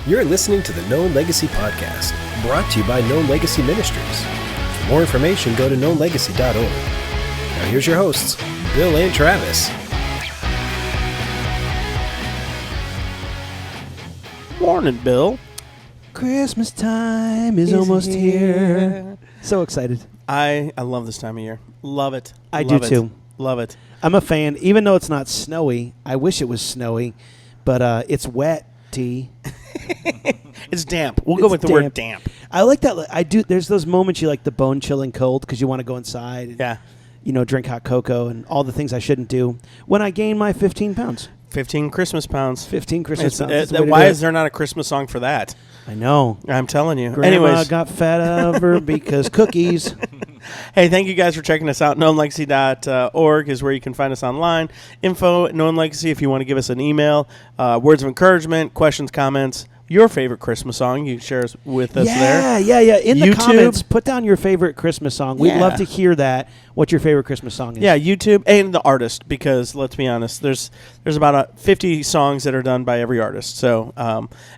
You're listening to the Known Legacy Podcast, brought to you by Known Legacy Ministries. For more information, go to knownlegacy.org. Now here's your hosts, Bill and Travis. Morning, Bill. Christmas time is almost here. So excited. I love this time of year. Love it. I love do it. too. Love it. I'm a fan, even though it's not snowy. I wish it was snowy, but it's wet-y. It's damp. We'll go with the word damp. I like that. I do. There's those moments you like the bone chilling cold because you want to go inside and, drink hot cocoa and all the things I shouldn't do when I gain my 15 pounds. 15 Christmas pounds. 15 Christmas pounds. Why is there not a Christmas song for that? I know. I'm telling you. Grandma Anyways. got fat over because cookies. Hey, thank you guys for checking us out. KnownLegacy.org is where you can find us online. Info at Known Legacy if you want to give us an email. Words of encouragement, questions, comments. Your favorite Christmas song you share with us there. Yeah. In YouTube. the comments, put down your favorite Christmas song. We'd love to hear that, what your favorite Christmas song is. Yeah, YouTube and the artist, because let's be honest, there's about 50 songs that are done by every artist. So,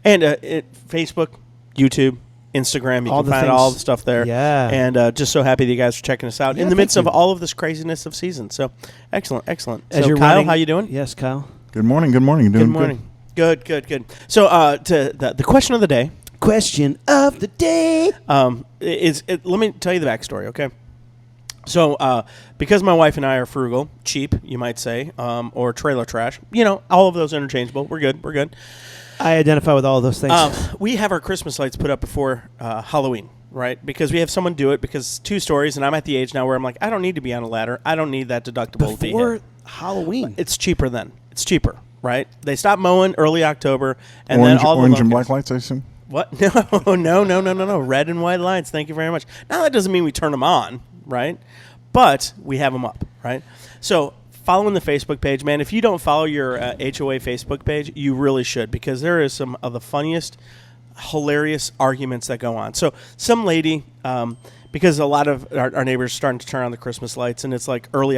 Facebook, YouTube, Instagram, you can find all the stuff there. Yeah. And just so happy that you guys are checking us out in the midst of all of this craziness of season. So, excellent. As So, Kyle, how you doing? Yes, Kyle. Good morning. Doing good morning. Good. So, to the question of the day. Question of the day. Let me tell you the backstory, okay? So, because my wife and I are frugal, cheap, you might say, or trailer trash, all of those interchangeable. We're good. I identify with all of those things. We have our Christmas lights put up before Halloween, right? Because we have someone do it, because 2 stories, and I'm at the age now where I'm like, I don't need to be on a ladder. I don't need that deductible to be before hit. Halloween. It's cheaper then. It's cheaper, right? They stop mowing early October, and orange, then all orange the and black lights, I assume. What? No. Red and white lights. Thank you very much. Now that doesn't mean we turn them on, right? But we have them up, right? So following the Facebook page, man. If you don't follow your HOA Facebook page, you really should, because there is some of the funniest, hilarious arguments that go on. So some lady. Because a lot of our neighbors are starting to turn on the Christmas lights, and it's like early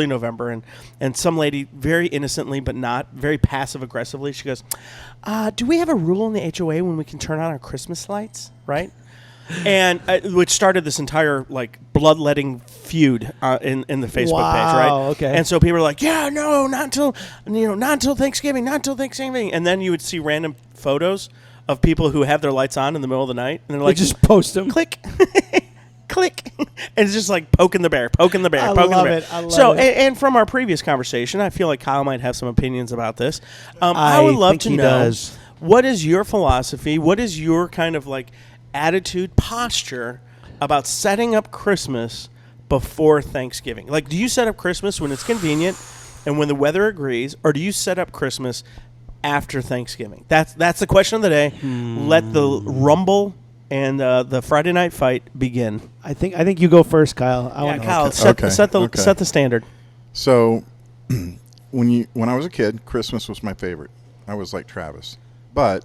November, and some lady very innocently but not very passive aggressively, she goes, "Do we have a rule in the HOA when we can turn on our Christmas lights?" Right, and which started this entire like bloodletting feud in the Facebook page, right? Okay. And so people are like, "Yeah, no, not until Thanksgiving, and then you would see random photos of people who have their lights on in the middle of the night, and they're like, just post them. Click, click, and it's just like poking the bear. I love it. And from our previous conversation, I feel like Kyle might have some opinions about this. I would love to know, what is your philosophy? What is your kind of like attitude, posture about setting up Christmas before Thanksgiving? Like, do you set up Christmas when it's convenient and when the weather agrees, or do you set up Christmas after Thanksgiving? That's the question of the day. Let the rumble and the Friday night fight begin. I think you go first, Kyle. Kyle, set the standard. So, when I was a kid, Christmas was my favorite. I was like Travis, but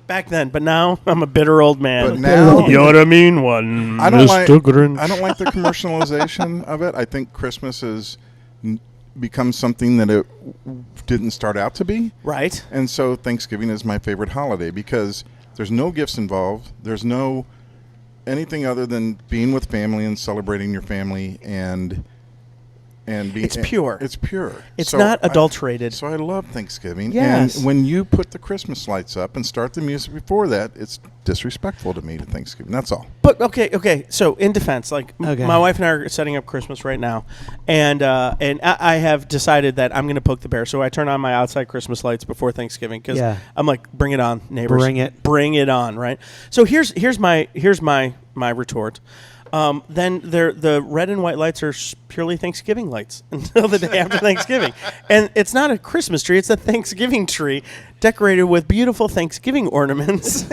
back then. But now I'm a bitter old man. But now you're the mean one. I don't like the commercialization of it. I think Christmas has become something that it didn't start out to be. Right. And so Thanksgiving is my favorite holiday because there's no gifts involved. There's no anything other than being with family and celebrating your family and it's pure. It's pure. It's not adulterated. So I love Thanksgiving. Yes. And when you put the Christmas lights up and start the music before that, it's disrespectful to me to Thanksgiving. That's all. But okay. So in defense, my wife and I are setting up Christmas right now, and I have decided that I'm going to poke the bear. So I turn on my outside Christmas lights before Thanksgiving because I'm like, bring it on, neighbors. Bring it on, right? So here's my retort. Then the red and white lights are purely Thanksgiving lights until the day after Thanksgiving. And it's not a Christmas tree, it's a Thanksgiving tree decorated with beautiful Thanksgiving ornaments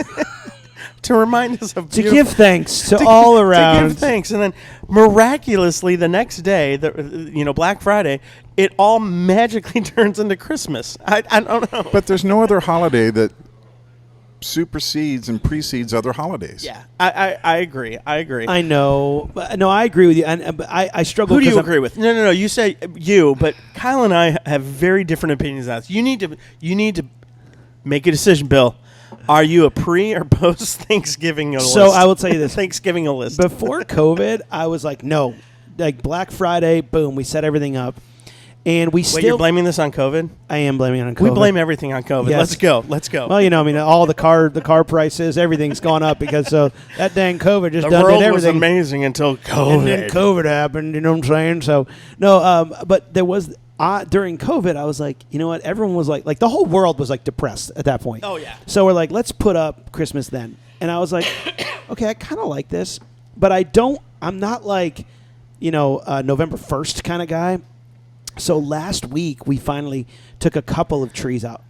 to remind us of to give thanks to all around. To give thanks. And then miraculously the next day, Black Friday, it all magically turns into Christmas. I don't know. But there's no other holiday that supersedes and precedes other holidays. Yeah, I agree. I know. No, I agree with you. But I struggle. Who do you agree with? No. You say you, but Kyle and I have very different opinions on this. You need to make a decision, Bill. Are you a pre or post Thanksgiving list? So I will tell you this. Thanksgiving list. Before COVID, I was like, no. Like Black Friday, boom, we set everything up. And we still... Wait, you're blaming this on COVID? I am blaming it on COVID. We blame everything on COVID. Yes. Let's go. Well, all the car prices, everything's gone up because that dang COVID just the done world everything. was amazing until COVID. And then COVID happened, you know what I'm saying? So, no, but there was... during COVID, I was like, you know what? Everyone was like the whole world was like depressed at that point. Oh, yeah. So we're like, let's put up Christmas then. And I was like, okay, I kind of like this, but I'm not like, November 1st kind of guy. So last week we finally took a couple of trees out,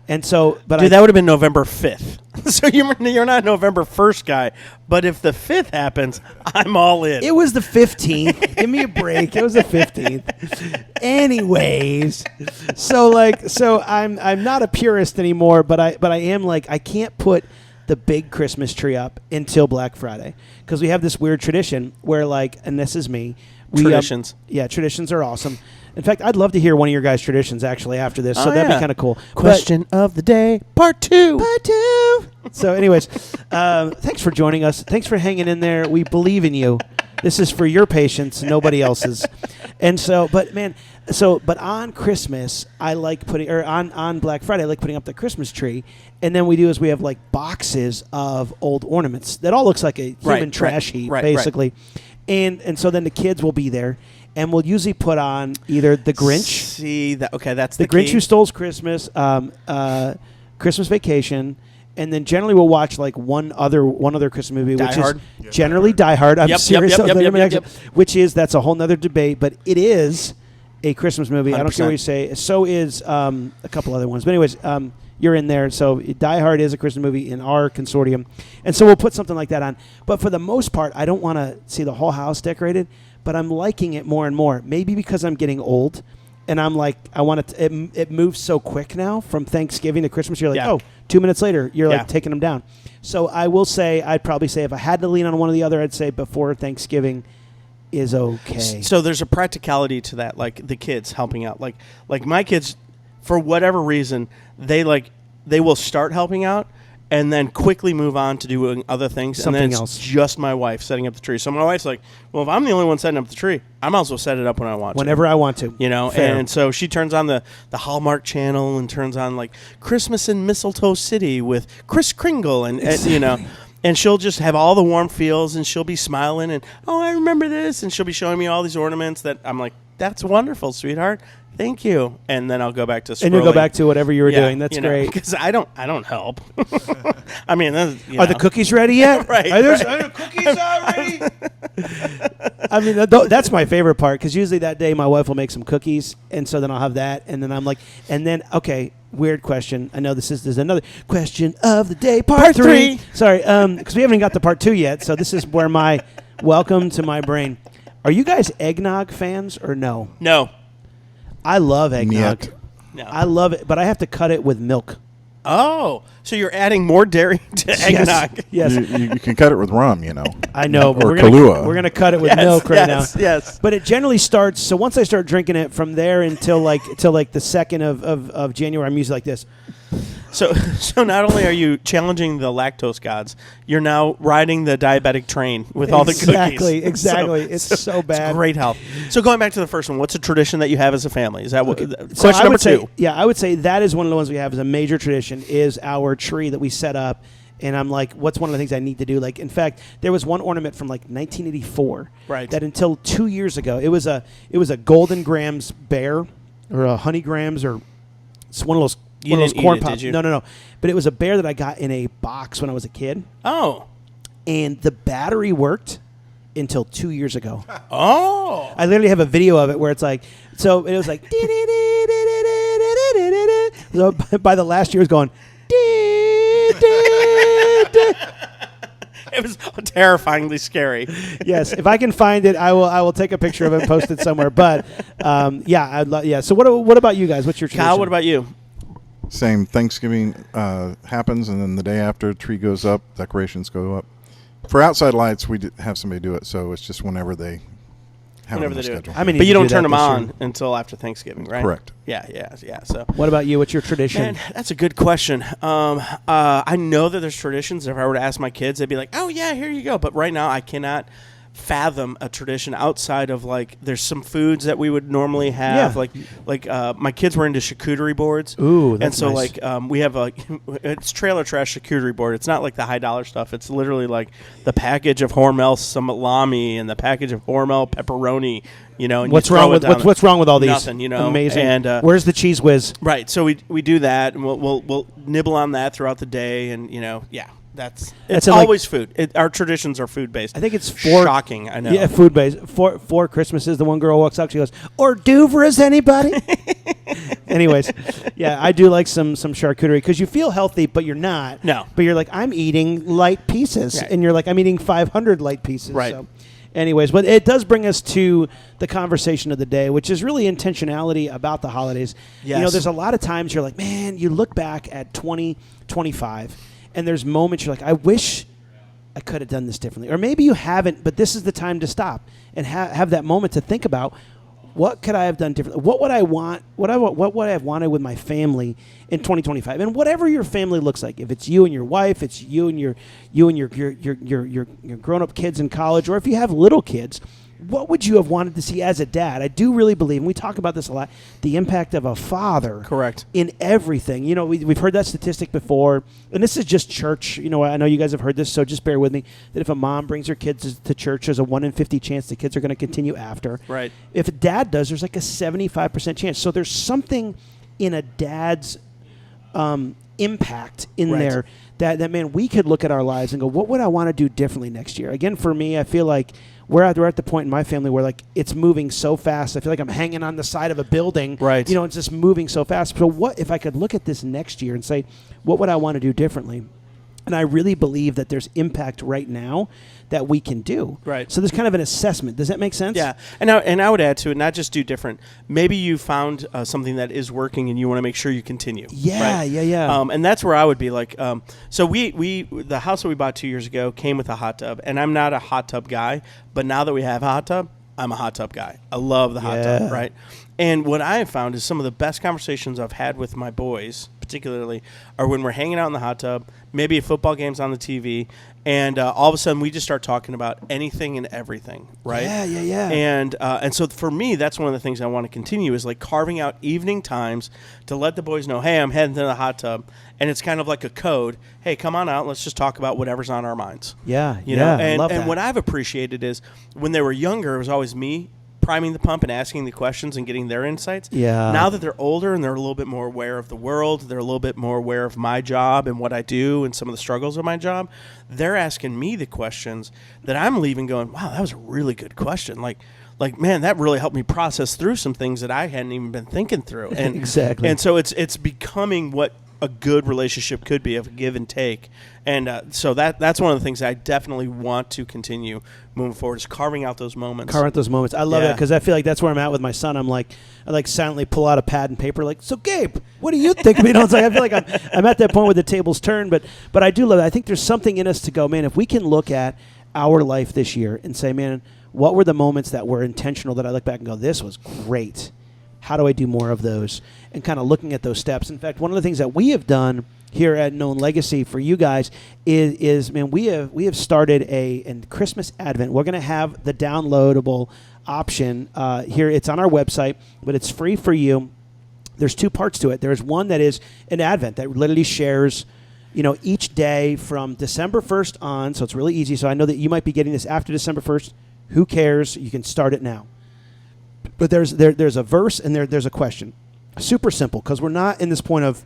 and so, but that would have been November 5th. So you're not November 1st guy, but if the 5th happens, I'm all in. It was the 15th. Give me a break. It was the 15th. Anyways, so I'm not a purist anymore, but I am like, I can't put the big Christmas tree up until Black Friday because we have this weird tradition where and this is me. Traditions. Traditions are awesome. In fact, I'd love to hear one of your guys' traditions actually after this, so that'd be kind of cool. Question of the day, part 2. So anyways, thanks for joining us. Thanks for hanging in there. We believe in you. This is for your patience, nobody else's. And so, but on Christmas, I like putting, or on Black Friday, I like putting up the Christmas tree. And then we have like boxes of old ornaments that all looks like a human trash heap, basically. Right. And so then the kids will be there, and we'll usually put on either the Grinch. That's the Grinch Who Stole Christmas, Christmas Vacation, and then generally we'll watch like one other Christmas movie, which is generally Die Hard. I'm serious. Which is that's a whole nother debate, but it is a Christmas movie. 100%. I don't care what you say. So is a couple other ones, but anyways. You're in there. So Die Hard is a Christmas movie in our consortium. And so we'll put something like that on. But for the most part, I don't want to see the whole house decorated, but I'm liking it more and more. Maybe because I'm getting old and I'm like, I want it moves so quick now from Thanksgiving to Christmas. You're like, 2 minutes later, you're like taking them down. So I'd probably say if I had to lean on one or the other, I'd say before Thanksgiving is okay. So there's a practicality to that, like the kids helping out. Like my kids, for whatever reason, they will start helping out and then quickly move on to doing other things. Something and then else. It's just my wife setting up the tree. So my wife's like, well, if I'm the only one setting up the tree, I might as well set it up when I want Whenever I want to. Fair. And so she turns on the Hallmark channel and turns on like Christmas in Mistletoe City with Kris Kringle and and she'll just have all the warm feels and she'll be smiling and, oh, I remember this. And she'll be showing me all these ornaments that I'm like, that's wonderful, sweetheart. Thank you. And then I'll go back to scrolling. And you'll go back to whatever you were doing. That's great. Because I don't help. I mean, are the cookies ready yet? Right. Are the cookies already? I mean, that's my favorite part because usually that day my wife will make some cookies, and so then I'll have that, and then I'm like, and then okay, weird question. I know there's another question of the day, part 3. Sorry, because we haven't got to part 2 yet, so this is where my welcome to my brain. Are you guys eggnog fans or no? No. I love eggnog. No. I love it, but I have to cut it with milk. Oh, so you're adding more dairy to eggnog? Yes. You can cut it with rum, I know, but or we're Kahlua. We're gonna cut it with milk right now. Yes. But it generally starts. So once I start drinking it, from there until the 2nd of January, I'm usually like this. So not only are you challenging the lactose gods, you're now riding the diabetic train with all the cookies. Exactly. It's so bad. It's great health. So going back to the first one, what's a tradition that you have as a family? Is that what? So question number 2. I would say that is one of the ones we have as a major tradition is our tree that we set up. And I'm like, what's one of the things I need to do? Like, in fact, there was one ornament from 1984. Right. That until 2 years ago, it was a Golden Grams bear or a Honey Grams or it's one of those. You one of didn't those corn eat it, pops. did you? No. But it was a bear that I got in a box when I was a kid. Oh. And the battery worked until 2 years ago. Oh. I literally have a video of it where it's like, so it was like, so by the last year it was going, It was terrifyingly scary. Yes, if I can find it, I will take a picture of it and post it somewhere. But So what about you guys? What's your tradition? Kyle, what about you? Same. Thanksgiving happens, and then the day after, tree goes up, decorations go up. For outside lights, we have somebody do it, so it's just whenever they have whenever on the they do schedule. it. But you don't turn them on until after Thanksgiving, right? Correct. Yeah. So, what about you? What's your tradition? Man, that's a good question. I know that there's traditions. If I were to ask my kids, they'd be like, "Oh yeah, here you go." But right now, I cannot fathom a tradition outside of like there's some foods that we would normally have like my kids were into charcuterie boards. Ooh, that's and so nice. like we have it's trailer trash charcuterie board. It's not like the high dollar stuff. It's literally like the package of Hormel salami and the package of Hormel pepperoni. You know, and what's wrong with all these? Nothing, you know. Amazing. And where's the Cheese Whiz? Right. So we do that, and we'll nibble on that throughout the day, and you know, yeah. It's always food. Our traditions are food based. I think it's shocking. I know. Yeah, food based. Four Christmases. The one girl walks up. She goes, "Hors d'oeuvres, anybody?" Anyways, yeah, I do like some charcuterie because you feel healthy, but you're not. No. But you're like, I'm eating light pieces, and you're like, I'm eating 500 light pieces. Right. So. Anyways, but it does bring us to the conversation of the day, which is really intentionality about the holidays. Yes. You know, there's a lot of times you're like, man, you look back at 2025. And there's moments you're like, I wish I could have done this differently. Or maybe you haven't, but this is the time to stop and have that moment to think about what could I have done differently? What would I want? What would I have wanted with my family in 2025? And whatever your family looks like, if it's you and your wife, it's you and your grown-up kids in college, or if you have little kids, what would you have wanted to see as a dad? I do really believe, and we talk about this a lot, the impact of a father. Correct. In everything. You know, we've heard that statistic before, and this is just church. You know, I know you guys have heard this, so just bear with me, that if a mom brings her kids to church, there's a 1 in 50 chance the kids are going to continue after. Right. If a dad does, there's like a 75% chance. So there's something in a dad's impact in there that, man, we could look at our lives and go, what would I want to do differently next year? Again, for me, I feel like we're at the point in my family where like it's moving so fast. I feel like I'm hanging on the side of a building. Right. You know, it's just moving so fast. So what if I could look at this next year and say, what would I want to do differently? And I really believe that there's impact right now that we can do. Right. So there's kind of an assessment. Does that make sense? Yeah. And I would add to it, not just do different. Maybe you found something that is working and you want to make sure you continue. Yeah, right? yeah. And that's where I would be like, so the house that we bought 2 years ago came with a hot tub. And I'm not a hot tub guy, but now that we have a hot tub, I'm a hot tub guy. I love the hot tub, right? And what I have found is some of the best conversations I've had with my boys, particularly, are when we're hanging out in the hot tub, maybe a football game's on the TV, and all of a sudden we just start talking about anything and everything, right? Yeah. And so for me, that's one of the things I want to continue is like carving out evening times to let the boys know, hey, I'm heading to the hot tub, and it's kind of like a code. Hey, come on out. Let's just talk about whatever's on our minds. Yeah, you know. I love that. And what I've appreciated is when they were younger, it was always me priming the pump and asking the questions and getting their insights. Yeah. Now that they're older and they're a little bit more aware of the world, they're a little bit more aware of my job and what I do and some of the struggles of my job, they're asking me the questions that I'm leaving going, wow, that was a really good question. Like, man, that really helped me process through some things that I hadn't even been thinking through. And exactly. And so it's becoming what a good relationship could be, of give and take. And so that's one of the things I definitely want to continue moving forward, is carving out those moments. I love that because I feel like that's where I'm at with my son. I silently pull out a pad and paper, like, so Gabe, what do you think? You know, it's like I feel like I'm at that point where the tables turn, but I do love it. I think there's something in us to go, man, if we can look at our life this year and say, man, what were the moments that were intentional that I look back and go, this was great. How do I do more of those? And kind of looking at those steps. In fact, one of the things that we have done here at Known Legacy for you guys is man, we have started a Christmas Advent. We're going to have the downloadable option here. It's on our website, but it's free for you. There's two parts to it. There's one that is an Advent that literally shares, you know, each day from December 1st on. So it's really easy. So I know that you might be getting this after December 1st. Who cares? You can start it now. But there's a verse and there's a question. Super simple, because we're not in this point of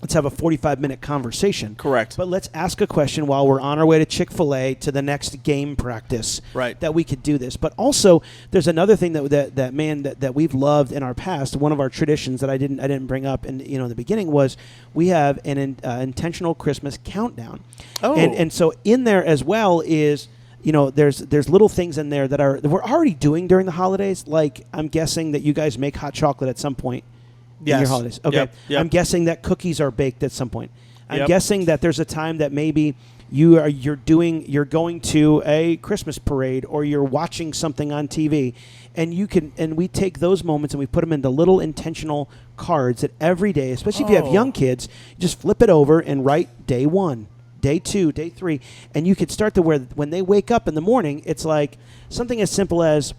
let's have a 45-minute conversation. Correct. But let's ask a question while we're on our way to Chick-fil-A to the next game practice. Right. That we could do this. But also, there's another thing that we've loved in our past. One of our traditions that I didn't bring up in the beginning was we have an intentional Christmas countdown. Oh. And so in there as well is, you know, there's little things in there that we're already doing during the holidays. Like, I'm guessing that you guys make hot chocolate at some point in your holidays. Okay. Yep. I'm guessing that cookies are baked at some point. I'm guessing that there's a time that maybe you're going to a Christmas parade, or you're watching something on TV, and we take those moments and we put them into little intentional cards that every day, especially if you have young kids, you just flip it over and write day 1, day 2, day 3, and you could start to where when they wake up in the morning, it's like something as simple as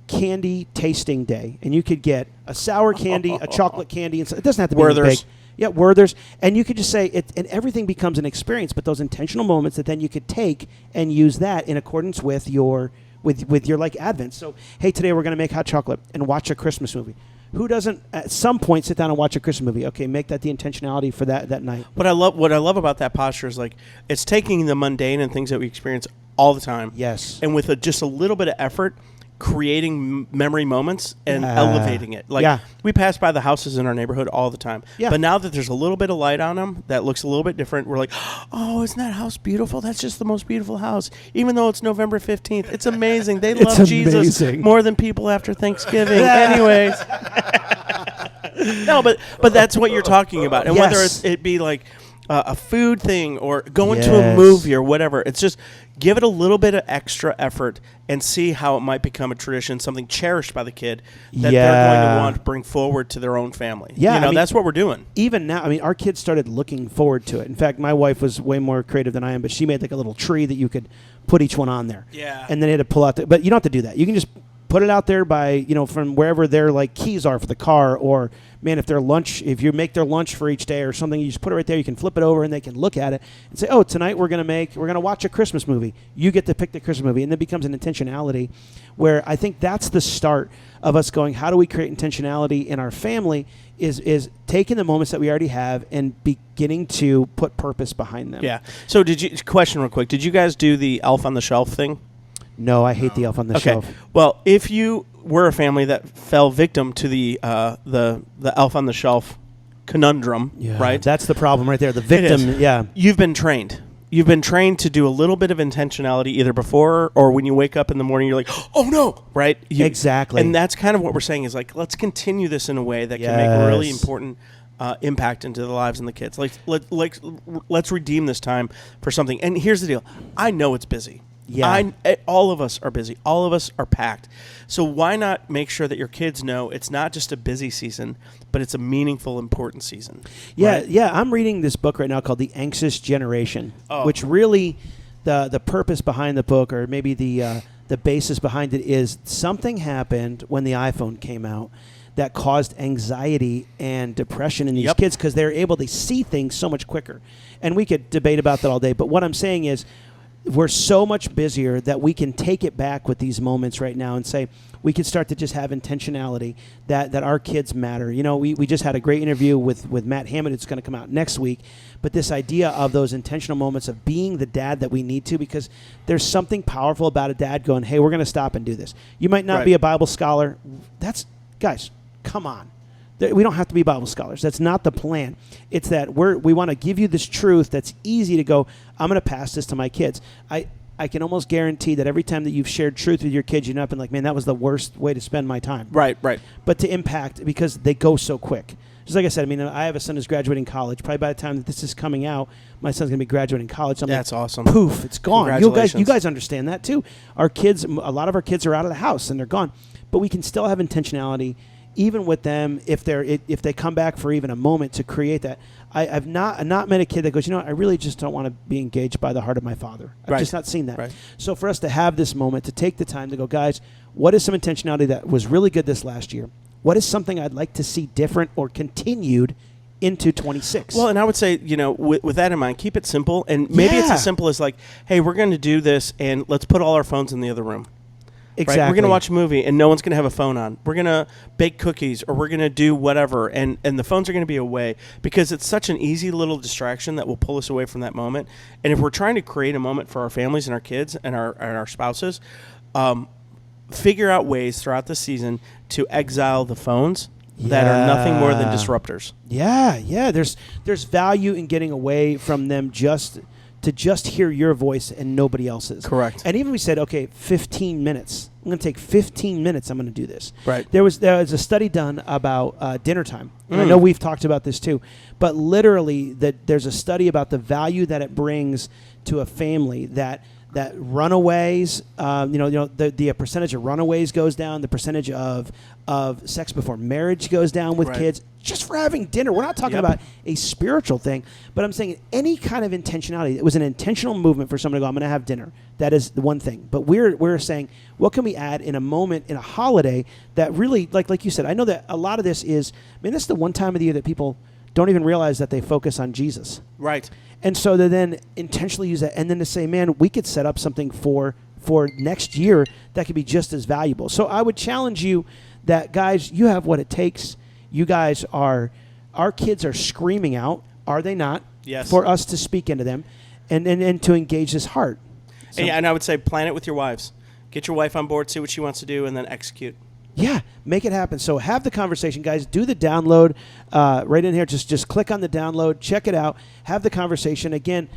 candy tasting day, and you could get a sour candy, a chocolate candy, and it doesn't have to be big. Yeah, Werther's, and you could just say it, and everything becomes an experience. But those intentional moments that then you could take and use that in accordance with your like Advent. So, hey, today we're going to make hot chocolate and watch a Christmas movie. Who doesn't at some point sit down and watch a Christmas movie? Okay, make that the intentionality for that night. What I love about that posture is like it's taking the mundane and things that we experience all the time. Yes, and with just a little bit of effort, creating memory moments and elevating it. Like we pass by the houses in our neighborhood all the time. Yeah. But now that there's a little bit of light on them that looks a little bit different, we're like, oh, isn't that house beautiful? That's just the most beautiful house. Even though it's November 15th, it's amazing. They love Jesus more than people after Thanksgiving. Anyways. No, but that's what you're talking about. And whether it be like a food thing or going to a movie or whatever, it's just give it a little bit of extra effort and see how it might become a tradition, something cherished by the kid that they're going to want to bring forward to their own family. Yeah, that's what we're doing. Even now, our kids started looking forward to it. In fact, my wife was way more creative than I am, but she made like a little tree that you could put each one on there. Yeah. And then you had to pull out but you don't have to do that. You can just put it out there by, from wherever their like keys are for the car, or man, if you make their lunch for each day or something, you just put it right there. You can flip it over and they can look at it and say, oh, tonight we're going to watch a Christmas movie. You get to pick the Christmas movie, and it becomes an intentionality where I think that's the start of us going, how do we create intentionality in our family is taking the moments that we already have and beginning to put purpose behind them. Yeah. So question real quick, did you guys do the Elf on the Shelf thing? No, I hate the Elf on the Shelf. Well, if you were a family that fell victim to the Elf on the Shelf conundrum, right? That's the problem right there. The victim, You've been trained. You've been trained to do a little bit of intentionality either before or when you wake up in the morning, you're like, oh, no, right? Exactly. And that's kind of what we're saying is like, let's continue this in a way that can make a really important impact into the lives and the kids. Let's redeem this time for something. And here's the deal. I know it's busy. Yeah. All of us are busy. All of us are packed. So why not make sure that your kids know it's not just a busy season, but it's a meaningful, important season? Yeah, right? yeah. I'm reading this book right now called The Anxious Generation, which really the purpose behind the book, or maybe the basis behind it, is something happened when the iPhone came out that caused anxiety and depression in these kids because they're able to see things so much quicker. And we could debate about that all day, but what I'm saying is, we're so much busier that we can take it back with these moments right now and say we can start to just have intentionality that our kids matter. We just had a great interview with Matt Hammond. It's going to come out next week. But this idea of those intentional moments of being the dad that we need to, because there's something powerful about a dad going, hey, we're going to stop and do this. You might not be a Bible scholar. Guys, come on. We don't have to be Bible scholars. That's not the plan. It's that we want to give you this truth that's easy to go, I'm going to pass this to my kids. I can almost guarantee that every time that you've shared truth with your kids, you've not been like, man, that was the worst way to spend my time. Right. But to impact, because they go so quick. Just like I said, I have a son who's graduating college. Probably by the time that this is coming out, my son's going to be graduating college. That's awesome. Poof, it's gone. You guys understand that too. Our kids, a lot of our kids are out of the house and they're gone. But we can still have intentionality even with them, if they come back for even a moment to create that. I've not met a kid that goes, I really just don't want to be engaged by the heart of my father. I've just not seen that. Right. So for us to have this moment, to take the time to go, guys, what is some intentionality that was really good this last year? What is something I'd like to see different or continued into 26? Well, and I would say, with that in mind, keep it simple. And maybe it's as simple as like, hey, we're going to do this, and let's put all our phones in the other room. Exactly. Right? We're going to watch a movie, and no one's going to have a phone on. We're going to bake cookies, or we're going to do whatever, and the phones are going to be away, because it's such an easy little distraction that will pull us away from that moment. And if we're trying to create a moment for our families and our kids and our spouses, figure out ways throughout the season to exile the phones that are nothing more than disruptors. Yeah. There's value in getting away from them just to just hear your voice and nobody else's. Correct. And even we said, okay, 15 minutes. I'm going to take 15 minutes. I'm going to do this. Right. There was a study done about dinner time. And I know we've talked about this too, but literally there's a study about the value that it brings to a family that runaways, the percentage of runaways goes down, the percentage of sex before marriage goes down with kids, just for having dinner. We're not talking about a spiritual thing, but I'm saying any kind of intentionality. It was an intentional movement for someone to go, I'm going to have dinner. That is the one thing. But we're saying, what can we add in a moment, in a holiday that really, like you said, I know that a lot of this is, this is the one time of the year that people don't even realize that they focus on Jesus. Right. And so they then intentionally use that, and then to say, man, we could set up something for next year that could be just as valuable. So I would challenge you that, guys, you have what it takes. You guys our kids are screaming out, are they not? Yes. For us to speak into them and to engage this heart. So, and I would say plan it with your wives. Get your wife on board, see what she wants to do, and then execute. Yeah, make it happen. So have the conversation, guys. Do the download right in here. Just click on the download. Check it out. Have the conversation. Again,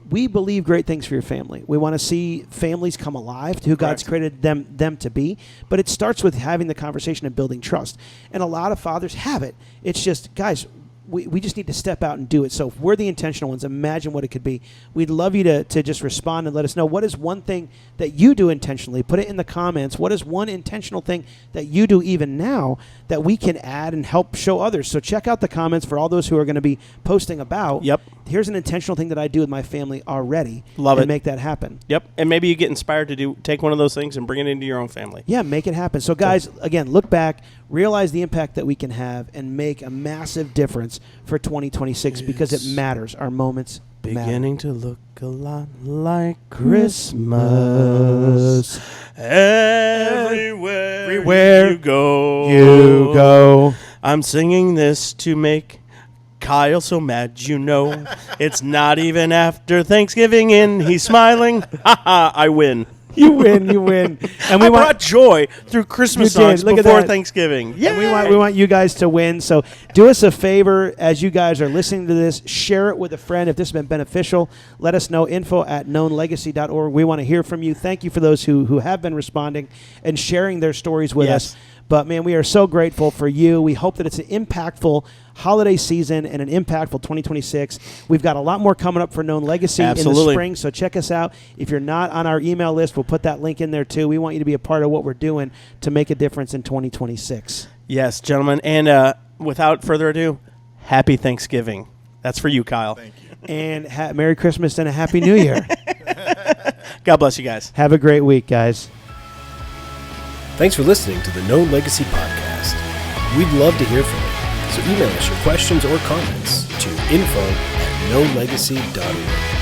we believe great things for your family. We want to see families come alive to who God's created them to be. But it starts with having the conversation and building trust. And a lot of fathers have it. It's just, guys, we just need to step out and do it. So if we're the intentional ones, imagine what it could be. We'd love you to just respond and let us know, what is one thing that you do intentionally? Put it in the comments. What is one intentional thing that you do even now that we can add and help show others? So check out the comments for all those who are going to be posting about. Yep. Here's an intentional thing that I do with my family already. Love it. And make that happen. Yep. And maybe you get inspired to take one of those things and bring it into your own family. Yeah, make it happen. So guys, again, look back, realize the impact that we can have, and make a massive difference for 2026 because it matters. Our moments beginning matter. to look a lot like Christmas. Everywhere you go. I'm singing this to make Kyle so mad, it's not even after Thanksgiving and he's smiling. Ha ha, I win. You win. And we brought joy through Christmas songs before Thanksgiving. Yeah, and we want you guys to win. So do us a favor as you guys are listening to this. Share it with a friend if this has been beneficial. Let us know, info@knownlegacy.org. We want to hear from you. Thank you for those who have been responding and sharing their stories with us. But, man, we are so grateful for you. We hope that it's an impactful holiday season and an impactful 2026. We've got a lot more coming up for Known Legacy in the spring, so check us out. If you're not on our email list, we'll put that link in there too. We want you to be a part of what we're doing to make a difference in 2026. Yes, gentlemen. And without further ado, happy Thanksgiving. That's for you, Kyle. Thank you. And Merry Christmas and a Happy New Year. God bless you guys. Have a great week, guys. Thanks for listening to the Known Legacy Podcast. We'd love to hear from you. So email us your questions or comments to info@knownlegacy.org.